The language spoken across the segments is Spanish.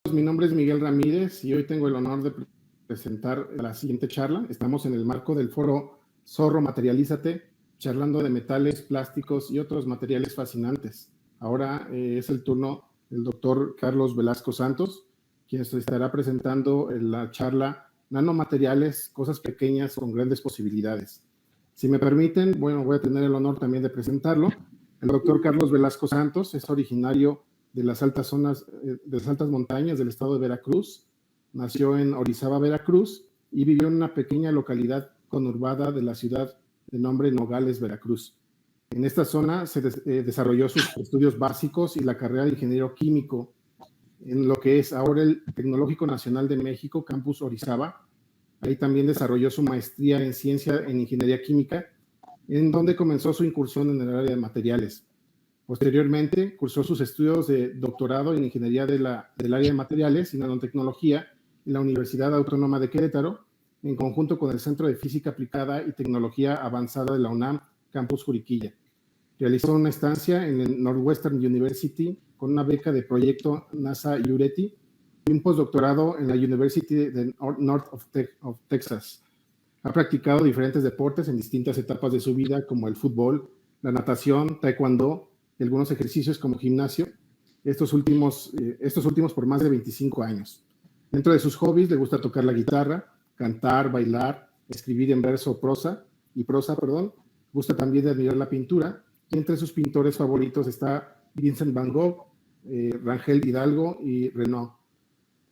Mi nombre es Miguel Ramírez y hoy tengo el honor de presentar la siguiente charla. Estamos en el marco del foro Zorro Materialízate, charlando de metales, plásticos y otros materiales fascinantes. Ahora es el turno del doctor Carlos Velasco Santos, quien se estará presentando en la charla Nanomateriales, cosas pequeñas con grandes posibilidades. Si me permiten, bueno, voy a tener el honor también de presentarlo. El doctor Carlos Velasco Santos es originario de las altas zonas, de las altas montañas del estado de Veracruz. Nació en Orizaba, Veracruz, y vivió en una pequeña localidad conurbada de la ciudad de nombre Nogales, Veracruz. En esta zona se desarrolló sus estudios básicos y la carrera de ingeniero químico en lo que es ahora el Tecnológico Nacional de México, Campus Orizaba. Ahí también desarrolló su maestría en ciencia en ingeniería química, en donde comenzó su incursión en el área de materiales. Posteriormente, cursó sus estudios de doctorado en ingeniería del área de materiales y nanotecnología en la Universidad Autónoma de Querétaro, en conjunto con el Centro de Física Aplicada y Tecnología Avanzada de la UNAM, Campus Juriquilla. Realizó una estancia en el Northwestern University con una beca de proyecto NASA URETI y un postdoctorado en la University de North of Texas. Ha practicado diferentes deportes en distintas etapas de su vida, como el fútbol, la natación, taekwondo, y algunos ejercicios como gimnasio, estos últimos por más de 25 años. Dentro de sus hobbies le gusta tocar la guitarra, cantar, bailar, escribir en verso prosa, gusta también de admirar la pintura, y entre sus pintores favoritos está Vincent Van Gogh, Rangel Hidalgo y Renoir.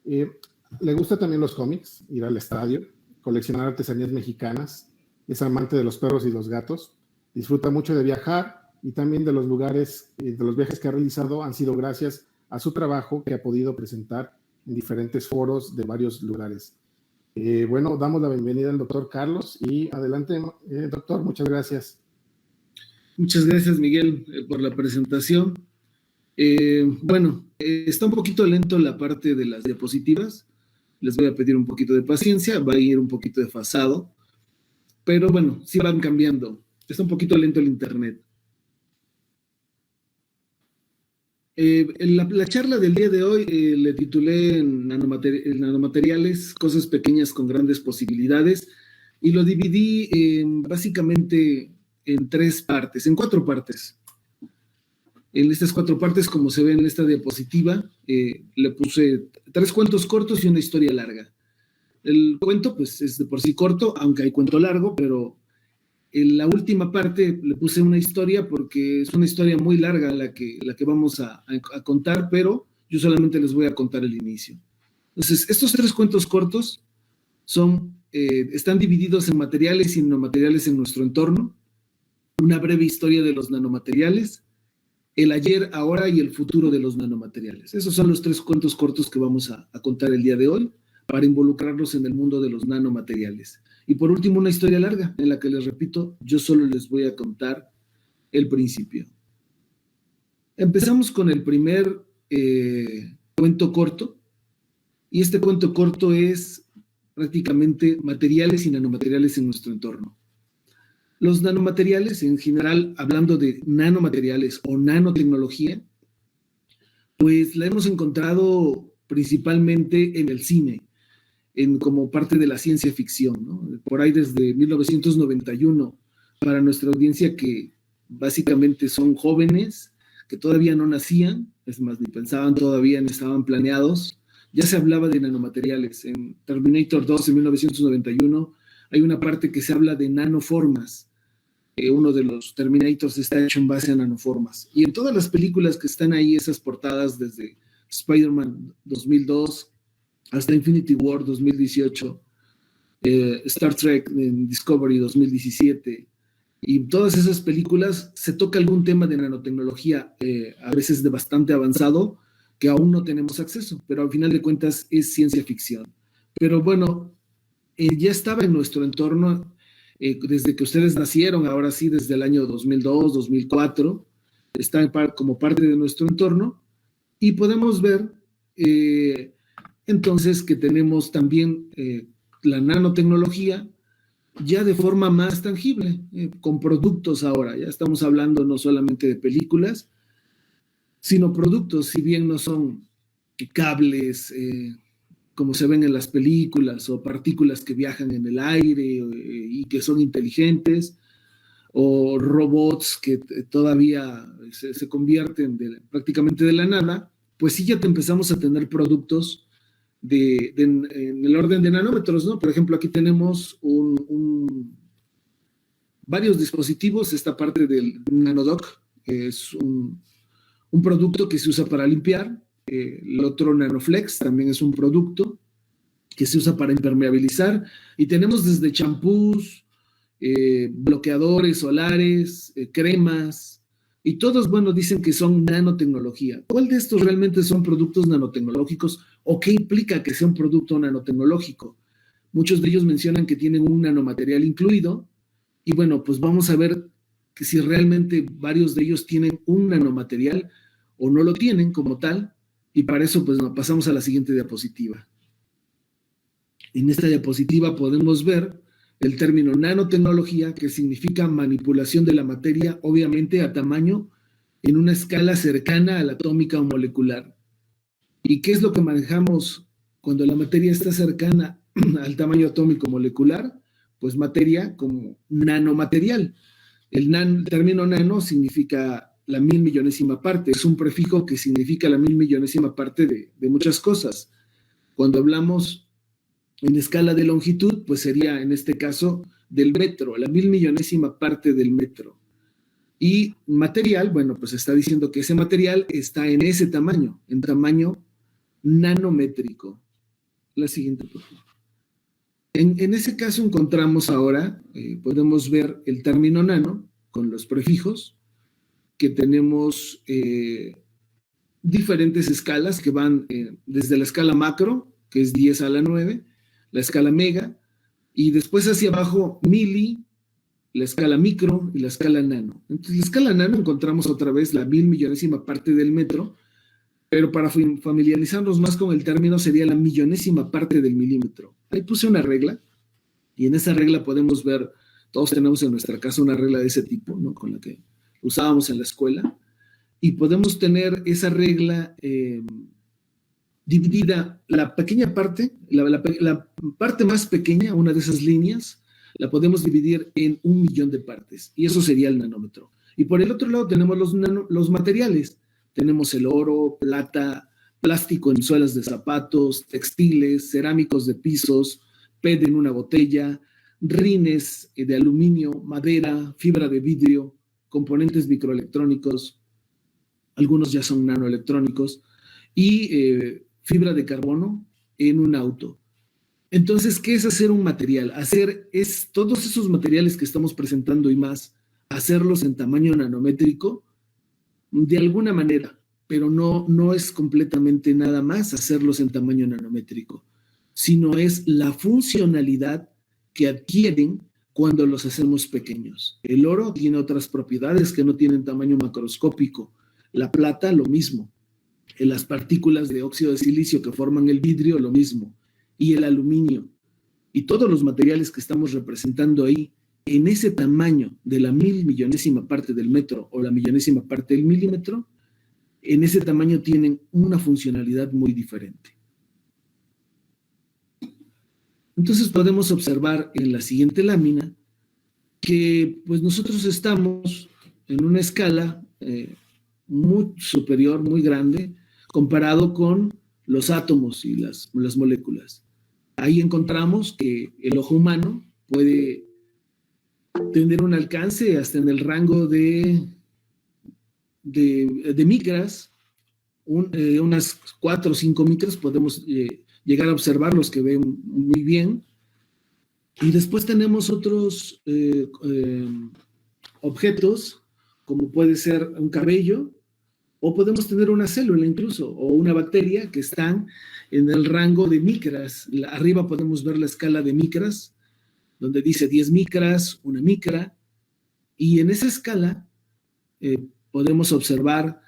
Le gusta también los cómics, ir al estadio, coleccionar artesanías mexicanas, es amante de los perros y los gatos, disfruta mucho de viajar, y también de los lugares, de los viajes que ha realizado han sido gracias a su trabajo que ha podido presentar en diferentes foros de varios lugares. Bueno, damos la bienvenida al doctor Carlos y adelante, doctor, muchas gracias. Muchas gracias, Miguel, por la presentación. Está un poquito lento la parte de las diapositivas. Les voy a pedir un poquito de paciencia, va a ir un poquito desfasado, pero bueno, sí van cambiando. Está un poquito lento el internet. La charla del día de hoy le titulé Nanomateriales, cosas pequeñas con grandes posibilidades, y lo dividí básicamente en cuatro partes. En estas cuatro partes, como se ve en esta diapositiva, le puse 3 cuentos cortos y una historia larga. El cuento, pues, es de por sí corto, aunque hay cuento largo, pero en la última parte le puse una historia porque es una historia muy larga la que vamos a contar, pero yo solamente les voy a contar el inicio. Entonces, estos 3 cuentos cortos están divididos en materiales y nanomateriales en nuestro entorno, una breve historia de los nanomateriales, el ayer, ahora y el futuro de los nanomateriales. Esos son los 3 cuentos cortos que vamos a contar el día de hoy para involucrarlos en el mundo de los nanomateriales. Y por último, una historia larga en la que les repito, yo solo les voy a contar el principio. Empezamos con el primer cuento corto, y este cuento corto es prácticamente materiales y nanomateriales en nuestro entorno. Los nanomateriales, en general, hablando de nanomateriales o nanotecnología, pues la hemos encontrado principalmente en el cine, como parte de la ciencia ficción, ¿no? Por ahí desde 1991, para nuestra audiencia que básicamente son jóvenes, que todavía no nacían, es más, ni pensaban todavía, ni estaban planeados, ya se hablaba de nanomateriales. En Terminator 2, en 1991, hay una parte que se habla de nanoformas. Uno de los Terminators está hecho en base a nanoformas. Y en todas las películas que están ahí, esas portadas, desde Spider-Man 2002, hasta Infinity War 2018, Star Trek Discovery 2017, y todas esas películas se toca algún tema de nanotecnología, a veces de bastante avanzado, que aún no tenemos acceso, pero al final de cuentas es ciencia ficción. Pero bueno, ya estaba en nuestro entorno desde que ustedes nacieron, ahora sí, desde el año 2002, 2004, está como parte de nuestro entorno, y podemos ver entonces que tenemos también la nanotecnología ya de forma más tangible, con productos ahora. Ya estamos hablando no solamente de películas, sino productos, si bien no son cables, como se ven en las películas, o partículas que viajan en el aire y que son inteligentes, o robots que todavía se convierten prácticamente de la nada, pues sí ya te empezamos a tener productos en el orden de nanómetros, ¿no? Por ejemplo, aquí tenemos varios dispositivos. Esta parte del Nanodoc es un producto que se usa para limpiar. El otro Nanoflex también es un producto que se usa para impermeabilizar. Y tenemos desde champús, bloqueadores solares, cremas, y todos, bueno, dicen que son nanotecnología. ¿Cuál de estos realmente son productos nanotecnológicos o qué implica que sea un producto nanotecnológico? Muchos de ellos mencionan que tienen un nanomaterial incluido, y bueno, pues vamos a ver que si realmente varios de ellos tienen un nanomaterial o no lo tienen como tal, y para eso pues nos pasamos a la siguiente diapositiva. En esta diapositiva podemos ver el término nanotecnología, que significa manipulación de la materia, obviamente a tamaño en una escala cercana a la atómica o molecular. ¿Y qué es lo que manejamos cuando la materia está cercana al tamaño atómico molecular? Pues materia como nanomaterial. El término nano significa la 1.000.000.000ª parte, es un prefijo que significa la 1.000.000.000ª parte de muchas cosas. Cuando hablamos en escala de longitud, pues sería en este caso del metro, la 1.000.000.000ª parte del metro. Y material, bueno, pues está diciendo que ese material está en ese tamaño, en tamaño nanométrico. La siguiente, por favor. En ese caso encontramos ahora, podemos ver el término nano con los prefijos, que tenemos diferentes escalas que van desde la escala macro, que es 10 a la 9, la escala mega, y después hacia abajo mili, la escala micro y la escala nano. Entonces, la escala nano encontramos otra vez la 1.000.000.000ª parte del metro, pero para familiarizarnos más con el término sería la 1.000.000ª parte del milímetro. Ahí puse una regla, y en esa regla podemos ver, todos tenemos en nuestra casa una regla de ese tipo, ¿no? Con la que usábamos en la escuela, y podemos tener esa regla dividida, la pequeña parte, la parte más pequeña, una de esas líneas, la podemos dividir en 1.000.000 de partes, y eso sería el nanómetro. Y por el otro lado tenemos los materiales. Tenemos el oro, plata, plástico en suelas de zapatos, textiles, cerámicos de pisos, PET en una botella, rines de aluminio, madera, fibra de vidrio, componentes microelectrónicos, algunos ya son nanoelectrónicos, y fibra de carbono en un auto. Entonces, ¿qué es hacer un material? Es todos esos materiales que estamos presentando y más, hacerlos en tamaño nanométrico, de alguna manera, pero no es completamente nada más hacerlos en tamaño nanométrico, sino es la funcionalidad que adquieren cuando los hacemos pequeños. El oro tiene otras propiedades que no tienen tamaño macroscópico. La plata, lo mismo. Las partículas de óxido de silicio que forman el vidrio, lo mismo. Y el aluminio. Y todos los materiales que estamos representando ahí, en ese tamaño de la 1.000.000.000ª parte del metro o la 1.000.000ª parte del milímetro, en ese tamaño tienen una funcionalidad muy diferente. Entonces podemos observar en la siguiente lámina que pues nosotros estamos en una escala muy superior, muy grande, comparado con los átomos y las moléculas. Ahí encontramos que el ojo humano puede tener un alcance hasta en el rango de micras, unas 4 o 5 micras podemos llegar a observar, los que ven muy bien. Y después tenemos otros objetos, como puede ser un cabello, o podemos tener una célula incluso, o una bacteria que están en el rango de micras. Arriba podemos ver la escala de micras, donde dice 10 micras, 1 micra, y en esa escala podemos observar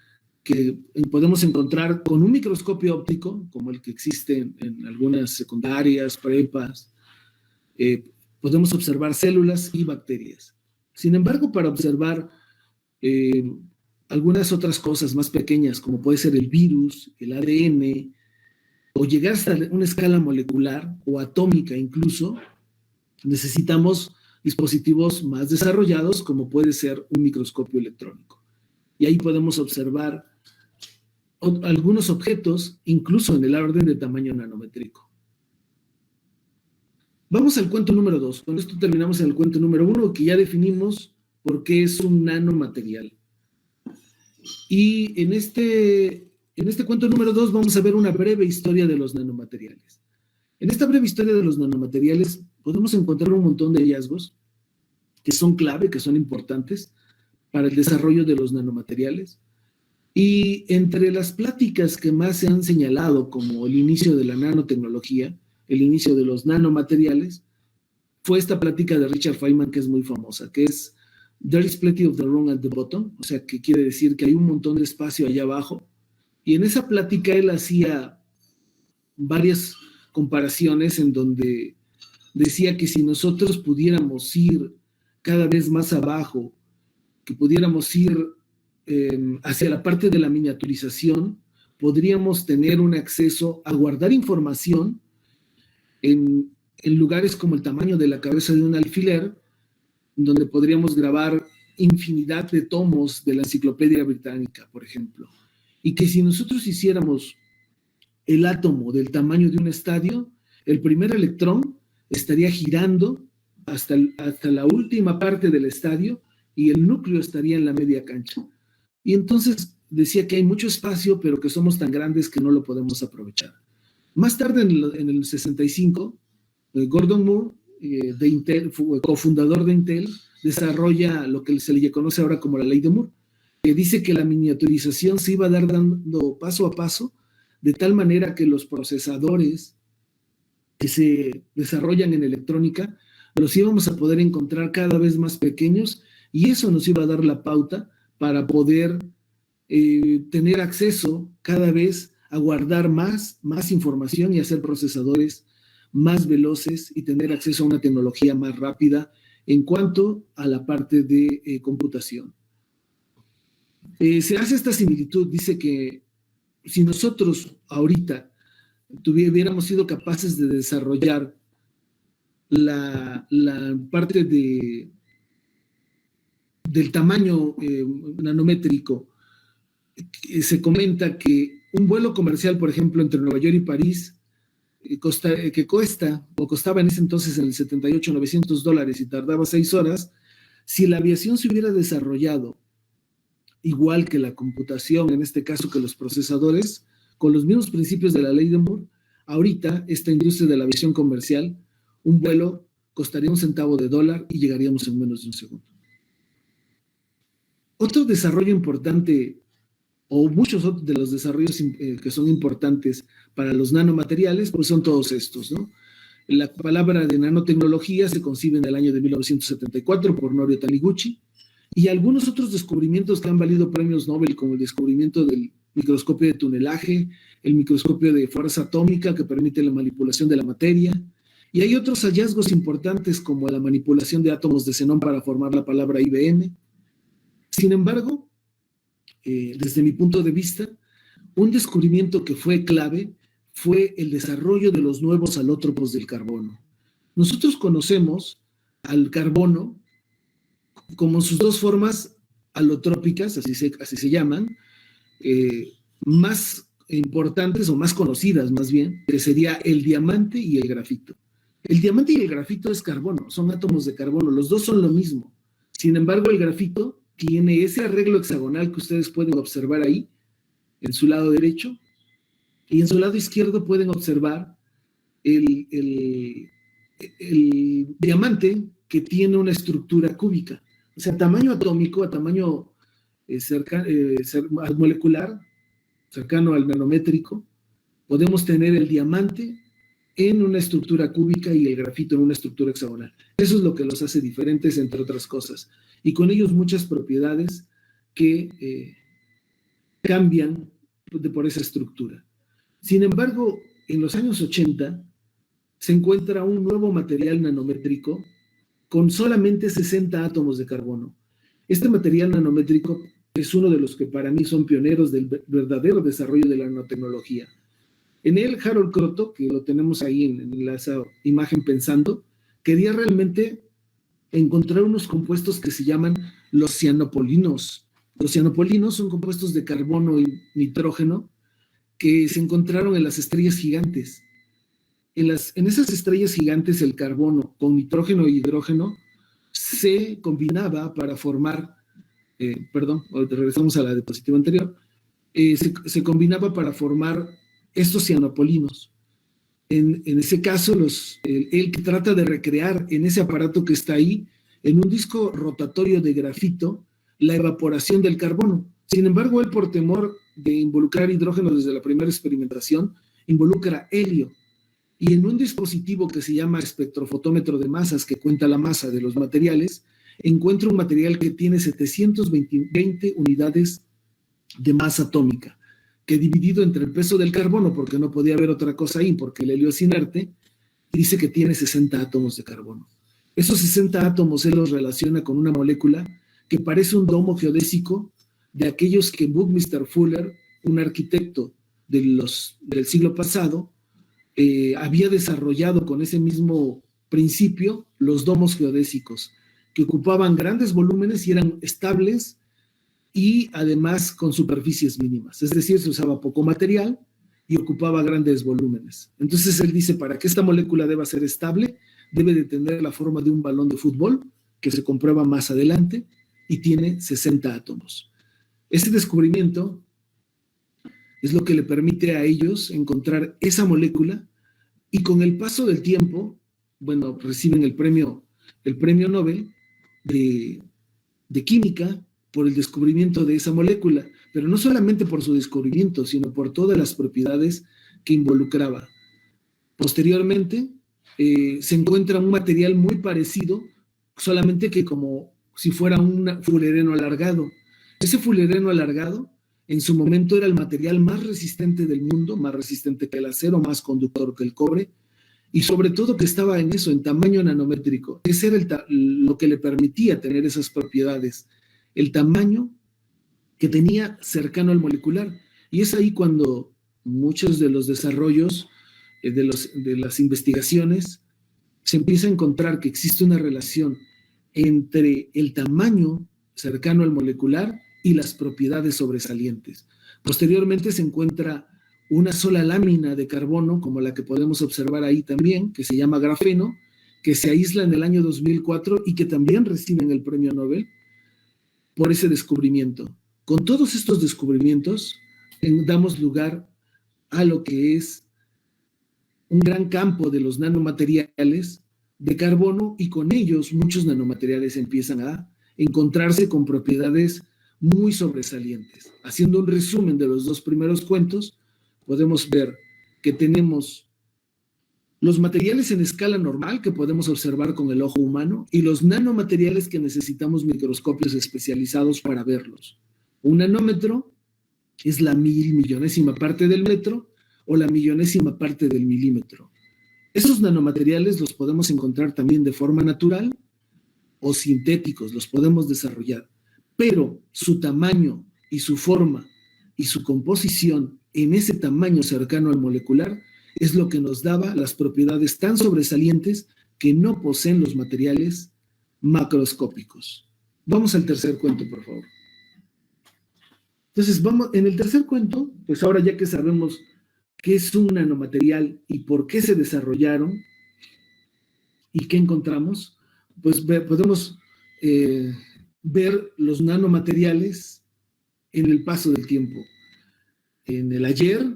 que podemos encontrar con un microscopio óptico, como el que existe en algunas secundarias, prepas, podemos observar células y bacterias. Sin embargo, para observar algunas otras cosas más pequeñas, como puede ser el virus, el ADN, o llegar hasta una escala molecular o atómica incluso, necesitamos dispositivos más desarrollados como puede ser un microscopio electrónico. Y ahí podemos observar algunos objetos incluso en el orden de tamaño nanométrico. Vamos al cuento número 2. Con esto terminamos en el cuento número 1, que ya definimos por qué es un nanomaterial. Y en este cuento número 2 vamos a ver una breve historia de los nanomateriales. En esta breve historia de los nanomateriales podemos encontrar un montón de hallazgos que son clave, que son importantes para el desarrollo de los nanomateriales. Y entre las pláticas que más se han señalado como el inicio de la nanotecnología, el inicio de los nanomateriales, fue esta plática de Richard Feynman que es muy famosa, que es "There is plenty of the room at the bottom", o sea, que quiere decir que hay un montón de espacio allá abajo. Y en esa plática él hacía varias comparaciones en donde decía que si nosotros pudiéramos ir cada vez más abajo, que pudiéramos ir hacia la parte de la miniaturización, podríamos tener un acceso a guardar información en lugares como el tamaño de la cabeza de un alfiler, donde podríamos grabar infinidad de tomos de la Enciclopedia Británica, por ejemplo. Y que si nosotros hiciéramos el átomo del tamaño de un estadio, el primer electrón estaría girando hasta la última parte del estadio y el núcleo estaría en la media cancha. Y entonces decía que hay mucho espacio, pero que somos tan grandes que no lo podemos aprovechar. Más tarde, en el 65, Gordon Moore, de Intel, cofundador de Intel, desarrolla lo que se le conoce ahora como la ley de Moore, que dice que la miniaturización se iba a dar dando paso a paso, de tal manera que los procesadores que se desarrollan en electrónica los íbamos a poder encontrar cada vez más pequeños, y eso nos iba a dar la pauta para poder tener acceso cada vez a guardar más información y hacer procesadores más veloces y tener acceso a una tecnología más rápida en cuanto a la parte de computación. Se hace esta similitud, dice que si nosotros ahorita hubiéramos sido capaces de desarrollar la parte del tamaño nanométrico, se comenta que un vuelo comercial, por ejemplo, entre Nueva York y París, costaba en ese entonces, en el 78, $900 y tardaba 6 horas, si la aviación se hubiera desarrollado igual que la computación, en este caso que los procesadores, con los mismos principios de la ley de Moore, ahorita esta industria de la aviación comercial, un vuelo costaría $0.01 y llegaríamos en menos de un segundo. Otro desarrollo importante, o muchos otros de los desarrollos que son importantes para los nanomateriales, pues son todos estos, ¿no? La palabra de nanotecnología se concibe en el año de 1974 por Norio Taniguchi, y algunos otros descubrimientos que han valido premios Nobel, como el descubrimiento del microscopio de tunelaje, el microscopio de fuerza atómica que permite la manipulación de la materia, y hay otros hallazgos importantes como la manipulación de átomos de xenón para formar la palabra IBM. Sin embargo, desde mi punto de vista, un descubrimiento que fue clave fue el desarrollo de los nuevos alótropos del carbono. Nosotros conocemos al carbono como sus dos formas alotrópicas, así se llaman, más importantes o más conocidas más bien, que sería el diamante y el grafito. El diamante y el grafito es carbono, son átomos de carbono, los dos son lo mismo. Sin embargo, el grafito tiene ese arreglo hexagonal que ustedes pueden observar ahí, en su lado derecho, y en su lado izquierdo pueden observar el diamante que tiene una estructura cúbica. O sea, a tamaño atómico, a tamaño molecular, cercano al nanométrico, podemos tener el diamante en una estructura cúbica y el grafito en una estructura hexagonal. Eso es lo que los hace diferentes, entre otras cosas. Y con ellos muchas propiedades que cambian por esa estructura. Sin embargo, en los años 80 se encuentra un nuevo material nanométrico con solamente 60 átomos de carbono. Este material nanométrico es uno de los que para mí son pioneros del verdadero desarrollo de la nanotecnología. En él, Harold Kroto, que lo tenemos ahí en esa imagen pensando, quería realmente encontrar unos compuestos que se llaman los cianopolinos. Los cianopolinos son compuestos de carbono y nitrógeno que se encontraron en las estrellas gigantes. En esas estrellas gigantes, el carbono con nitrógeno e hidrógeno se combinaba para formar, regresamos a la diapositiva anterior, se combinaba para formar estos cianopolinos. En ese caso, él trata de recrear en ese aparato que está ahí, en un disco rotatorio de grafito, la evaporación del carbono. Sin embargo, él, por temor de involucrar hidrógeno desde la primera experimentación, involucra helio. Y en un dispositivo que se llama espectrofotómetro de masas, que cuenta la masa de los materiales, encuentra un material que tiene 720 unidades de masa atómica, que dividido entre el peso del carbono, porque no podía haber otra cosa ahí, porque el helio es inerte, dice que tiene 60 átomos de carbono. Esos 60 átomos él los relaciona con una molécula que parece un domo geodésico de aquellos que Buckminster Fuller, un arquitecto del siglo pasado, había desarrollado con ese mismo principio los domos geodésicos, que ocupaban grandes volúmenes y eran estables y además con superficies mínimas. Es decir, se usaba poco material y ocupaba grandes volúmenes. Entonces él dice, para que esta molécula deba ser estable, debe de tener la forma de un balón de fútbol, que se comprueba más adelante, y tiene 60 átomos. Este descubrimiento es lo que le permite a ellos encontrar esa molécula, y con el paso del tiempo, bueno, reciben el premio Nobel de Química por el descubrimiento de esa molécula, pero no solamente por su descubrimiento, sino por todas las propiedades que involucraba. Posteriormente, se encuentra un material muy parecido, solamente que como si fuera un fulereno alargado. Ese fulereno alargado, en su momento, era el material más resistente del mundo, más resistente que el acero, más conductor que el cobre, y sobre todo que estaba en eso, en tamaño nanométrico. Ese era lo que le permitía tener esas propiedades, el tamaño que tenía cercano al molecular. Y es ahí cuando muchos de los desarrollos, de las investigaciones, se empieza a encontrar que existe una relación entre el tamaño cercano al molecular y las propiedades sobresalientes. Posteriormente se encuentra una sola lámina de carbono, como la que podemos observar ahí también, que se llama grafeno, que se aísla en el año 2004 y que también reciben el premio Nobel por ese descubrimiento. Con todos estos descubrimientos, damos lugar a lo que es un gran campo de los nanomateriales de carbono, y con ellos muchos nanomateriales empiezan a encontrarse con propiedades muy sobresalientes. Haciendo un resumen de los dos primeros cuentos, podemos ver que tenemos los materiales en escala normal que podemos observar con el ojo humano y los nanomateriales que necesitamos microscopios especializados para verlos. Un nanómetro es la millonésima parte del metro o la millonésima parte del milímetro. Esos nanomateriales los podemos encontrar también de forma natural o sintéticos, los podemos desarrollar, pero su tamaño y su forma y su composición en ese tamaño cercano al molecular es lo que nos daba las propiedades tan sobresalientes que no poseen los materiales macroscópicos. Vamos al tercer cuento, por favor. Entonces, en el tercer cuento, pues ahora ya que sabemos qué es un nanomaterial y por qué se desarrollaron y qué encontramos, pues podemos ver los nanomateriales en el paso del tiempo, en el ayer,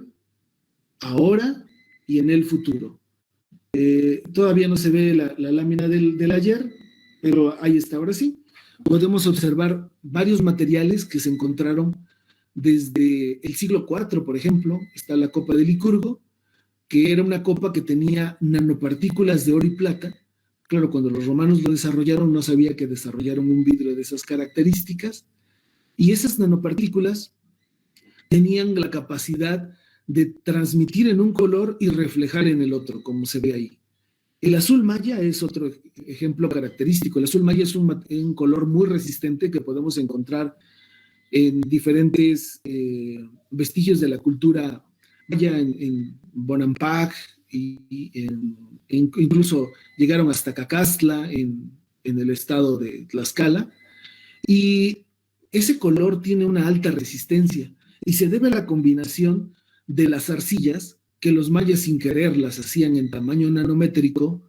ahora y en el futuro. Todavía no se ve la lámina del ayer, pero ahí está, ahora sí. Podemos observar varios materiales que se encontraron desde el siglo IV, por ejemplo. Está la copa de Licurgo, que era una copa que tenía nanopartículas de oro y plata. Claro, cuando los romanos lo desarrollaron, no sabía que desarrollaron un vidrio de esas características. Y esas nanopartículas tenían la capacidad de transmitir en un color y reflejar en el otro, como se ve ahí. El azul maya es otro ejemplo característico. El azul maya es un color muy resistente que podemos encontrar en diferentes vestigios de la cultura Vaya en Bonampak incluso llegaron hasta Cacastla en el estado de Tlaxcala, y ese color tiene una alta resistencia y se debe a la combinación de las arcillas que los mayas sin querer las hacían en tamaño nanométrico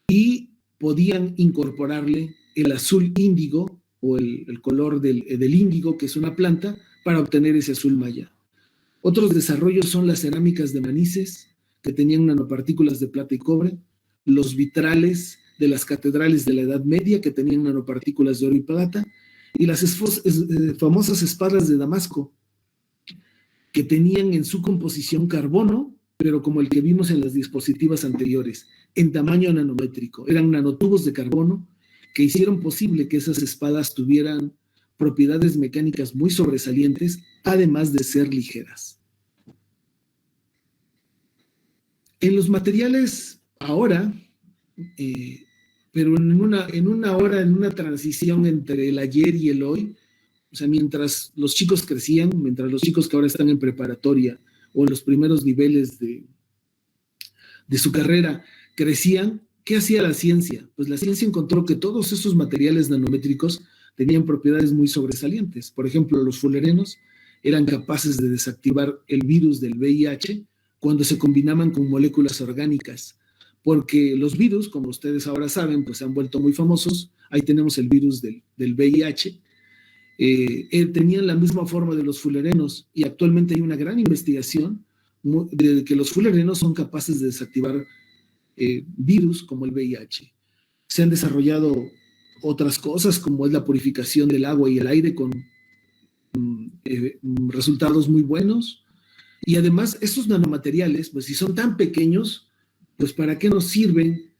y podían incorporarle el azul índigo o el color del índigo, que es una planta, para obtener ese azul maya. Otros desarrollos son las cerámicas de Manises, que tenían nanopartículas de plata y cobre, los vitrales de las catedrales de la Edad Media, que tenían nanopartículas de oro y plata, y las famosas espadas de Damasco, que tenían en su composición carbono, pero como el que vimos en las diapositivas anteriores, en tamaño nanométrico. Eran nanotubos de carbono que hicieron posible que esas espadas tuvieran propiedades mecánicas muy sobresalientes, además de ser ligeras. En los materiales ahora, pero en una transición entre el ayer y el hoy, o sea, mientras los chicos crecían, mientras los chicos que ahora están en preparatoria o en los primeros niveles de su carrera crecían, ¿qué hacía la ciencia? Pues la ciencia encontró que todos esos materiales nanométricos tenían propiedades muy sobresalientes. Por ejemplo, los fullerenos eran capaces de desactivar el virus del VIH cuando se combinaban con moléculas orgánicas, porque los virus, como ustedes ahora saben, pues se han vuelto muy famosos. Ahí tenemos el virus del VIH. Tenían la misma forma de los fullerenos, y actualmente hay una gran investigación de que los fullerenos son capaces de desactivar virus como el VIH. Se han desarrollado otras cosas, como es la purificación del agua y el aire, con resultados muy buenos. Y además, estos nanomateriales, pues si son tan pequeños, pues ¿para qué nos sirven?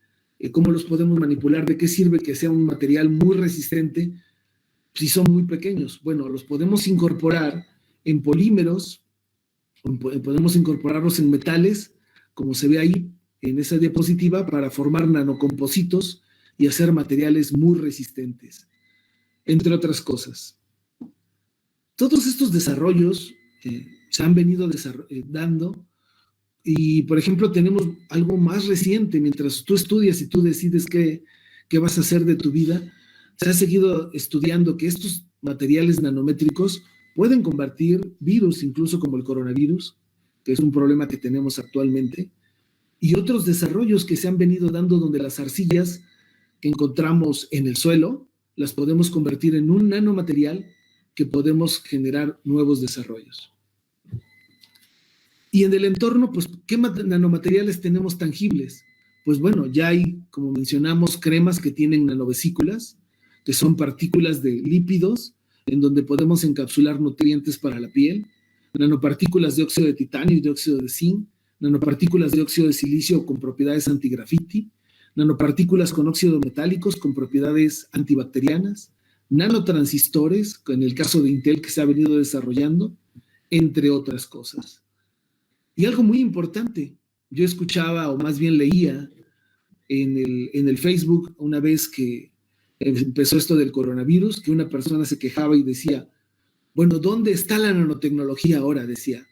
¿Cómo los podemos manipular? ¿De qué sirve que sea un material muy resistente si son muy pequeños? Bueno, los podemos incorporar en polímeros, podemos incorporarlos en metales, como se ve ahí en esa diapositiva, para formar nanocompositos y hacer materiales muy resistentes, entre otras cosas. Todos estos desarrollos se han venido dando, y por ejemplo tenemos algo más reciente. Mientras tú estudias y tú decides qué vas a hacer de tu vida, se ha seguido estudiando que estos materiales nanométricos pueden combatir virus, incluso como el coronavirus, que es un problema que tenemos actualmente, y otros desarrollos que se han venido dando, donde las arcillas que encontramos en el suelo las podemos convertir en un nanomaterial que podemos generar nuevos desarrollos. Y en el entorno, pues, ¿qué nanomateriales tenemos tangibles? Pues bueno, ya hay, como mencionamos, cremas que tienen nanovesículas, que son partículas de lípidos en donde podemos encapsular nutrientes para la piel, nanopartículas de óxido de titanio y de óxido de zinc, nanopartículas de óxido de silicio con propiedades antigrafiti, nanopartículas con óxidos metálicos con propiedades antibacterianas, nanotransistores, en el caso de Intel, que se ha venido desarrollando, entre otras cosas. Y algo muy importante, yo escuchaba, o más bien leía en el Facebook, una vez que empezó esto del coronavirus, que una persona se quejaba y decía, bueno, ¿dónde está la nanotecnología ahora? Decía,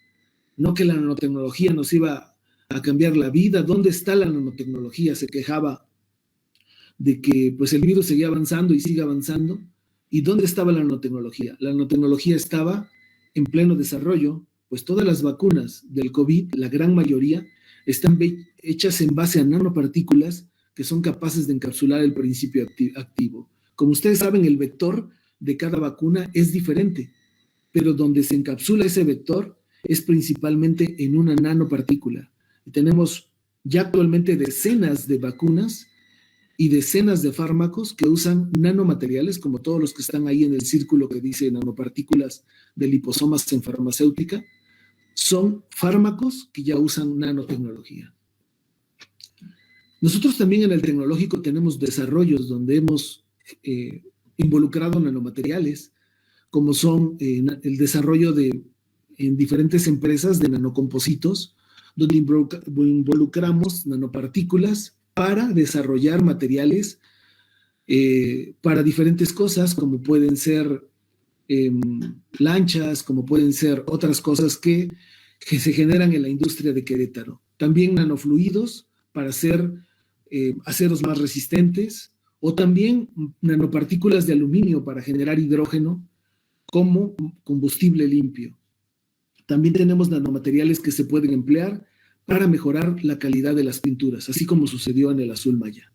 no que la nanotecnología nos iba a cambiar la vida, ¿dónde está la nanotecnología? Se quejaba de que pues el virus seguía avanzando y sigue avanzando. ¿Y dónde estaba la nanotecnología? La nanotecnología estaba en pleno desarrollo, pues todas las vacunas del COVID, la gran mayoría, están hechas en base a nanopartículas que son capaces de encapsular el principio activo. Como ustedes saben, el vector de cada vacuna es diferente, pero donde se encapsula ese vector es principalmente en una nanopartícula. Y tenemos ya actualmente decenas de vacunas y decenas de fármacos que usan nanomateriales, como todos los que están ahí en el círculo que dice nanopartículas de liposomas en farmacéutica. Son fármacos que ya usan nanotecnología. Nosotros también en el tecnológico tenemos desarrollos donde hemos involucrado nanomateriales, como son el desarrollo en diferentes empresas de nanocompositos, donde involucramos nanopartículas para desarrollar materiales para diferentes cosas, como pueden ser lanchas, como pueden ser otras cosas que que se generan en la industria de Querétaro. También nanofluidos para hacer aceros más resistentes, o también nanopartículas de aluminio para generar hidrógeno como combustible limpio. También tenemos nanomateriales que se pueden emplear para mejorar la calidad de las pinturas, así como sucedió en el azul maya.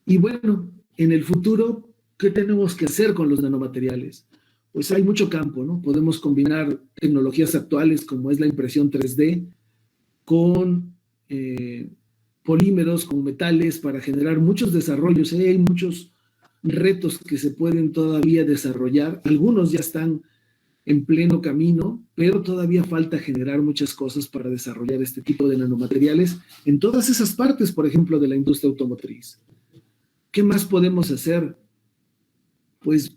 Y bueno, en el futuro, ¿qué tenemos que hacer con los nanomateriales? Pues hay mucho campo, ¿no? Podemos combinar tecnologías actuales como es la impresión 3D con polímeros, con metales para generar muchos desarrollos. Hay muchos retos que se pueden todavía desarrollar. Algunos ya están en pleno camino, pero todavía falta generar muchas cosas para desarrollar este tipo de nanomateriales en todas esas partes, por ejemplo, de la industria automotriz. ¿Qué más podemos hacer? Pues,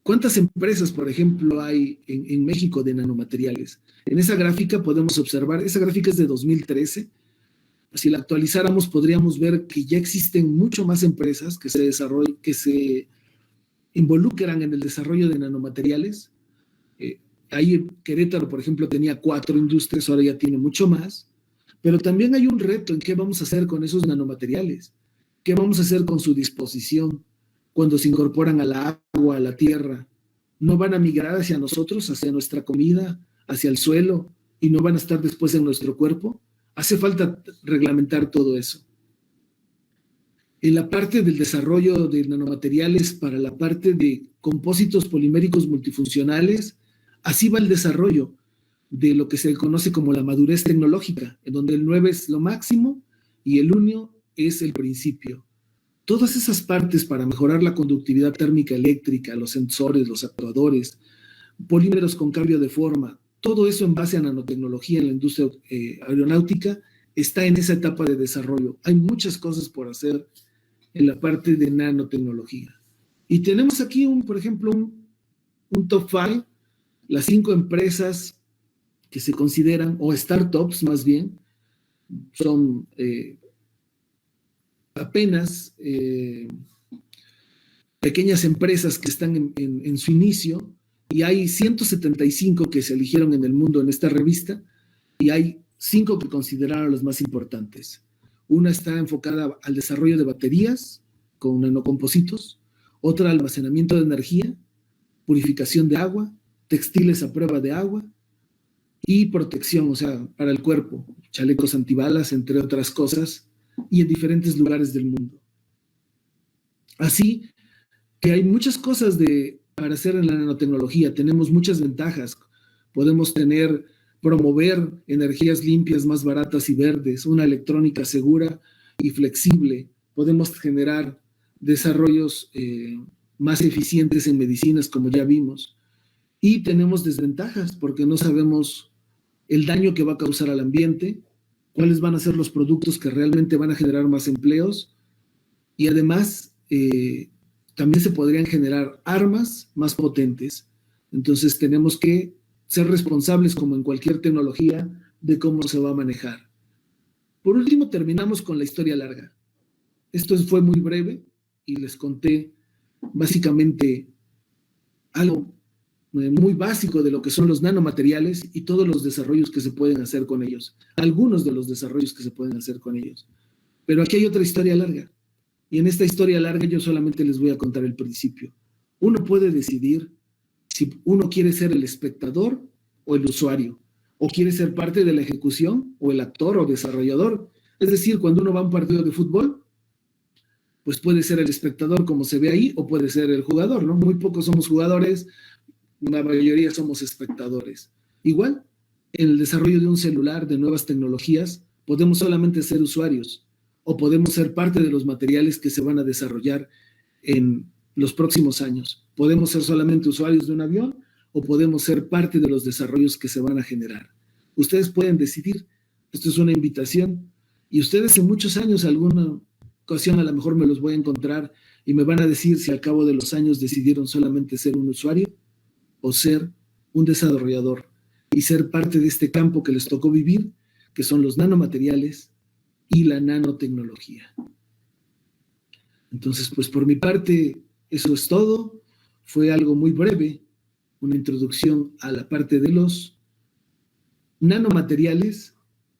¿cuántas empresas, por ejemplo, hay en México de nanomateriales? En esa gráfica podemos observar, esa gráfica es de 2013. Si la actualizáramos, podríamos ver que ya existen mucho más empresas que se involucran en el desarrollo de nanomateriales. Ahí Querétaro, por ejemplo, tenía 4 industrias, ahora ya tiene mucho más. Pero también hay un reto en qué vamos a hacer con esos nanomateriales. ¿Qué vamos a hacer con su disposición cuando se incorporan a la agua, a la tierra? ¿No van a migrar hacia nosotros, hacia nuestra comida, hacia el suelo, y no van a estar después en nuestro cuerpo? Hace falta reglamentar todo eso. En la parte del desarrollo de nanomateriales para la parte de compósitos poliméricos multifuncionales, así va el desarrollo de lo que se conoce como la madurez tecnológica, en donde el 9 es lo máximo y el 1 es el principio. Todas esas partes para mejorar la conductividad térmica eléctrica, los sensores, los actuadores, polímeros con cambio de forma, todo eso en base a nanotecnología en la industria aeronáutica está en esa etapa de desarrollo. Hay muchas cosas por hacer en la parte de nanotecnología. Y tenemos aquí, por ejemplo, un top 5, las 5 empresas que se consideran, o startups más bien, son apenas pequeñas empresas que están en su inicio, y hay 175 que se eligieron en el mundo en esta revista, y hay 5 que consideraron las más importantes. Una está enfocada al desarrollo de baterías con nanocompositos, otra almacenamiento de energía, purificación de agua, textiles a prueba de agua y protección, o sea, para el cuerpo, chalecos antibalas, entre otras cosas, y en diferentes lugares del mundo. Así que hay muchas cosas para hacer en la nanotecnología, tenemos muchas ventajas. Podemos promover energías limpias, más baratas y verdes, una electrónica segura y flexible. Podemos generar desarrollos más eficientes en medicinas, como ya vimos. Y tenemos desventajas porque no sabemos el daño que va a causar al ambiente, cuáles van a ser los productos que realmente van a generar más empleos, y además también se podrían generar armas más potentes. Entonces tenemos que ser responsables, como en cualquier tecnología, de cómo se va a manejar. Por último, terminamos con la historia larga. Esto fue muy breve y les conté básicamente algo muy básico de lo que son los nanomateriales y todos los desarrollos que se pueden hacer con ellos. Algunos de los desarrollos que se pueden hacer con ellos. Pero aquí hay otra historia larga. Y en esta historia larga yo solamente les voy a contar el principio. Uno puede decidir si uno quiere ser el espectador o el usuario, o quiere ser parte de la ejecución o el actor o desarrollador. Es decir, cuando uno va a un partido de fútbol, pues puede ser el espectador como se ve ahí, o puede ser el jugador, ¿no? Muy pocos somos jugadores, la mayoría somos espectadores. Igual, en el desarrollo de un celular, de nuevas tecnologías, podemos solamente ser usuarios, o podemos ser parte de los materiales que se van a desarrollar en los próximos años. Podemos ser solamente usuarios de un avión, o podemos ser parte de los desarrollos que se van a generar. Ustedes pueden decidir. Esto es una invitación, y ustedes en muchos años, alguna ocasión a lo mejor me los voy a encontrar y me van a decir si al cabo de los años decidieron solamente ser un usuario o ser un desarrollador y ser parte de este campo que les tocó vivir, que son los nanomateriales y la nanotecnología. Entonces, pues por mi parte, eso es todo. Fue algo muy breve, una introducción a la parte de los nanomateriales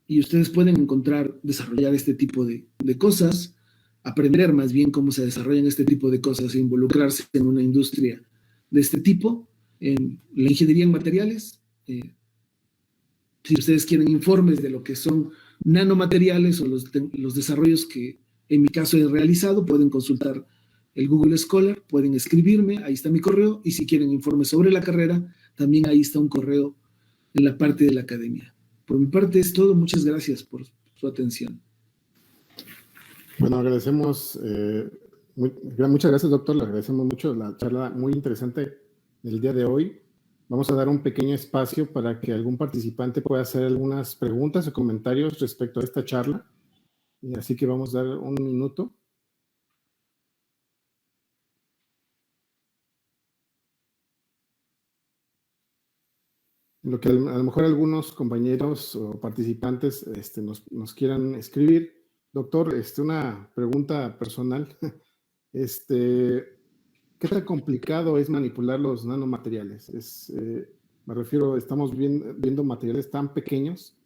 y ustedes pueden encontrar, desarrollar este tipo de cosas, aprender más bien cómo se desarrollan este tipo de cosas e involucrarse en una industria de este tipo, en la ingeniería en materiales. Si ustedes quieren informes de lo que son nanomateriales o los desarrollos que en mi caso he realizado, pueden consultar el Google Scholar, pueden escribirme, ahí está mi correo, y si quieren informes sobre la carrera, también ahí está un correo en la parte de la academia. Por mi parte es todo, muchas gracias por su atención. Bueno, agradecemos, muchas gracias, doctor, le agradecemos mucho la charla muy interesante del día de hoy. Vamos a dar un pequeño espacio para que algún participante pueda hacer algunas preguntas o comentarios respecto a esta charla. Y así que vamos a dar un minuto. Lo que a lo mejor algunos compañeros o participantes nos quieran escribir. Doctor, una pregunta personal. ¿Qué tan complicado es manipular los nanomateriales? Me refiero, estamos viendo materiales tan pequeños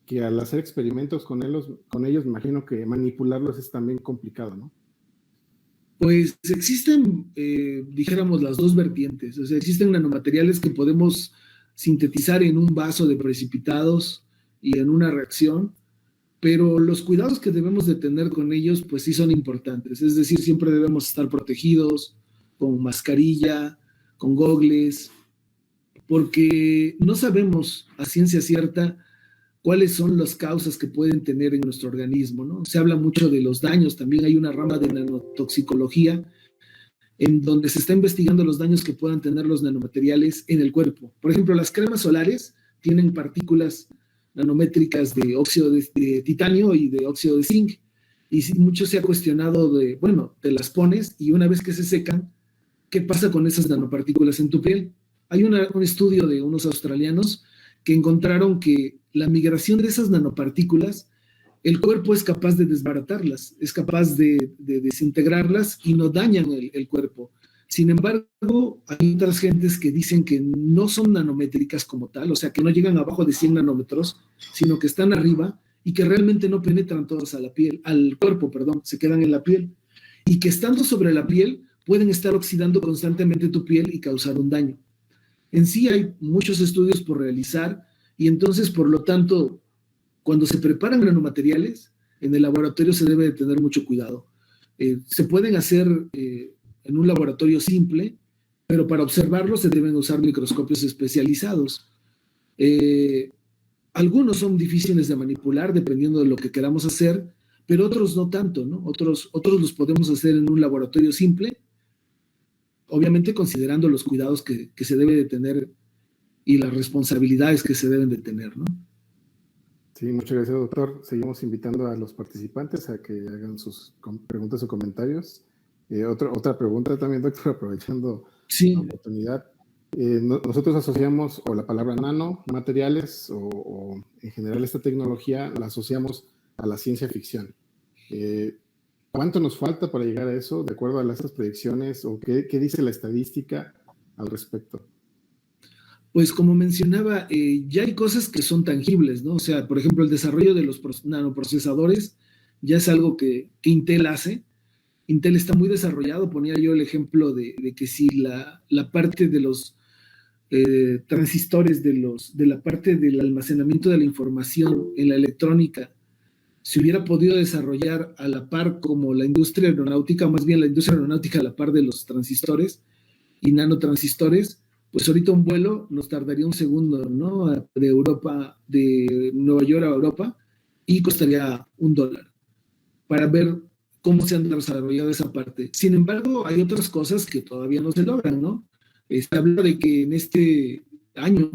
que al hacer experimentos con ellos, me imagino que manipularlos es también complicado, ¿no? Pues existen, dijéramos, las dos vertientes. O sea, existen nanomateriales que podemos sintetizar en un vaso de precipitados y en una reacción, pero los cuidados que debemos de tener con ellos, pues sí son importantes. Es decir, siempre debemos estar protegidos, con mascarilla, con gogles, porque no sabemos a ciencia cierta cuáles son las causas que pueden tener en nuestro organismo, ¿no? Se habla mucho de los daños, también hay una rama de nanotoxicología en donde se está investigando los daños que puedan tener los nanomateriales en el cuerpo. Por ejemplo, las cremas solares tienen partículas nanométricas de óxido de titanio y de óxido de zinc, y mucho se ha cuestionado te las pones y una vez que se secan, ¿qué pasa con esas nanopartículas en tu piel? Hay un estudio de unos australianos que encontraron que la migración de esas nanopartículas, el cuerpo es capaz de desbaratarlas, es capaz de desintegrarlas y no dañan el cuerpo. Sin embargo, hay otras gentes que dicen que no son nanométricas como tal, o sea, que no llegan abajo de 100 nanómetros, sino que están arriba y que realmente no penetran todas a la piel, al cuerpo, perdón, se quedan en la piel. Y que estando sobre la piel pueden estar oxidando constantemente tu piel y causar un daño. En sí hay muchos estudios por realizar y entonces, por lo tanto, cuando se preparan nanomateriales, en el laboratorio se debe de tener mucho cuidado. Se pueden hacer en un laboratorio simple, pero para observarlos se deben usar microscopios especializados. Algunos son difíciles de manipular dependiendo de lo que queramos hacer, pero otros no tanto, ¿no? Otros los podemos hacer en un laboratorio simple, obviamente considerando los cuidados que se debe de tener y las responsabilidades que se deben de tener, ¿no? Sí, muchas gracias, doctor. Seguimos invitando a los participantes a que hagan sus preguntas o comentarios. Otra pregunta también, doctor, aprovechando la oportunidad. Nosotros asociamos o la palabra nano, materiales o en general esta tecnología la asociamos a la ciencia ficción. ¿Cuánto nos falta para llegar a eso, de acuerdo a estas predicciones, o qué dice la estadística al respecto? Pues como mencionaba, ya hay cosas que son tangibles, ¿no? O sea, por ejemplo, el desarrollo de los nanoprocesadores ya es algo que Intel hace. Intel está muy desarrollado. Ponía yo el ejemplo de que si la parte de los transistores, de la parte del almacenamiento de la información en la electrónica, se hubiera podido desarrollar a la par como la industria aeronáutica, más bien la industria aeronáutica a la par de los transistores y nanotransistores, pues ahorita un vuelo nos tardaría un segundo, ¿no? De Europa, de Nueva York a Europa, y costaría $1 para ver cómo se han desarrollado esa parte. Sin embargo, hay otras cosas que todavía no se logran, ¿no? Se habla de que en este año,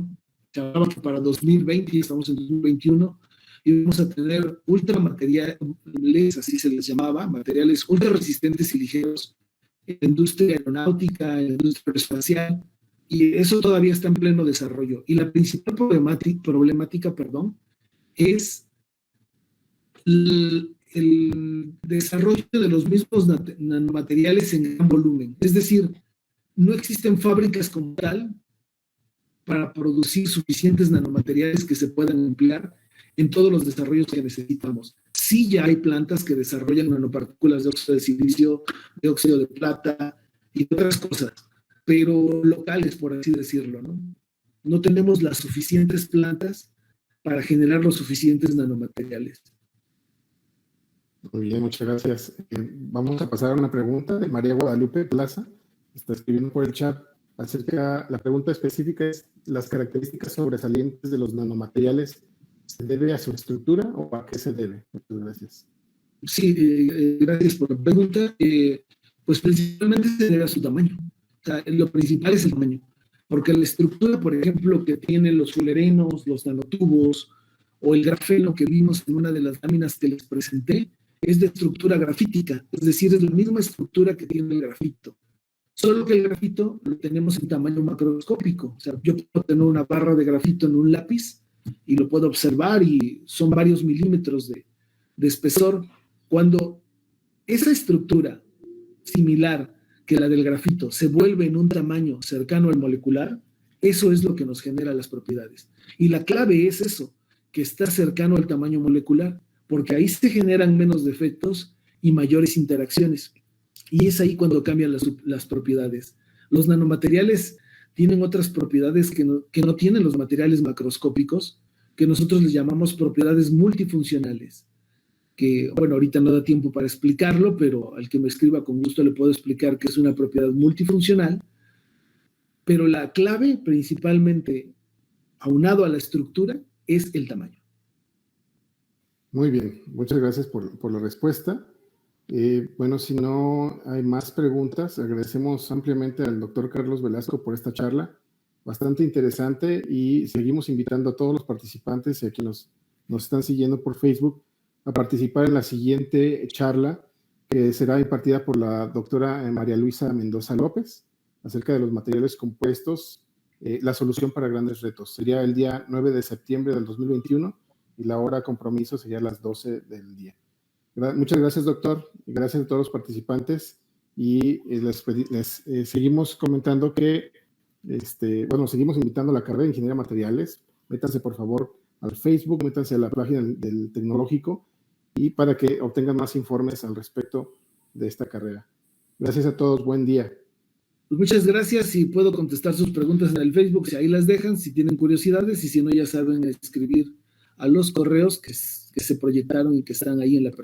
se hablaba que para 2020, estamos en 2021, íbamos a tener ultramateriales, así se les llamaba, materiales ultra resistentes y ligeros en la industria aeronáutica, en la industria espacial, y eso todavía está en pleno desarrollo. Y la principal problemática, es el desarrollo de los mismos nanomateriales en gran volumen. Es decir, no existen fábricas como tal para producir suficientes nanomateriales que se puedan emplear en todos los desarrollos que necesitamos. Sí, ya hay plantas que desarrollan nanopartículas de óxido de silicio, de óxido de plata y otras cosas, pero locales, por así decirlo, ¿no? No tenemos las suficientes plantas para generar los suficientes nanomateriales. Muy bien, muchas gracias. Vamos a pasar a una pregunta de María Guadalupe Plaza. Está escribiendo por el chat acerca, la pregunta específica es, ¿las características sobresalientes de los nanomateriales se debe a su estructura o a qué se debe? Muchas gracias. Sí, gracias por la pregunta. Pues principalmente se debe a su tamaño. O sea, lo principal es el tamaño. Porque la estructura, por ejemplo, que tienen los fullerenos, los nanotubos o el grafeno que vimos en una de las láminas que les presenté, es de estructura grafítica. Es decir, es la misma estructura que tiene el grafito. Solo que el grafito lo tenemos en tamaño macroscópico. O sea, yo puedo tener una barra de grafito en un lápiz y lo puedo observar y son varios milímetros de espesor. Cuando esa estructura similar que la del grafito se vuelve en un tamaño cercano al molecular, eso es lo que nos genera las propiedades. Y la clave es eso, que está cercano al tamaño molecular, porque ahí se generan menos defectos y mayores interacciones. Y es ahí cuando cambian las propiedades. Los nanomateriales tienen otras propiedades que no tienen los materiales macroscópicos, que nosotros les llamamos propiedades multifuncionales. Que, bueno, ahorita no da tiempo para explicarlo, pero al que me escriba con gusto le puedo explicar que es una propiedad multifuncional, pero la clave principalmente, aunado a la estructura, es el tamaño. Muy bien, muchas gracias por la respuesta. Bueno, si no hay más preguntas, agradecemos ampliamente al doctor Carlos Velasco por esta charla, bastante interesante, y seguimos invitando a todos los participantes y a quienes nos están siguiendo por Facebook a participar en la siguiente charla, que será impartida por la doctora María Luisa Mendoza López, acerca de los materiales compuestos, la solución para grandes retos. Sería el día 9 de septiembre del 2021 y la hora compromiso sería a las 12 del día. Muchas gracias, doctor, y gracias a todos los participantes, y les seguimos comentando que, seguimos invitando a la carrera de Ingeniería de Materiales. Métanse, por favor, al Facebook, métanse a la página del Tecnológico, y para que obtengan más informes al respecto de esta carrera. Gracias a todos, buen día. Pues muchas gracias, y puedo contestar sus preguntas en el Facebook, si ahí las dejan, si tienen curiosidades, y si no, ya saben escribir a los correos que se proyectaron y que están ahí en la presentación.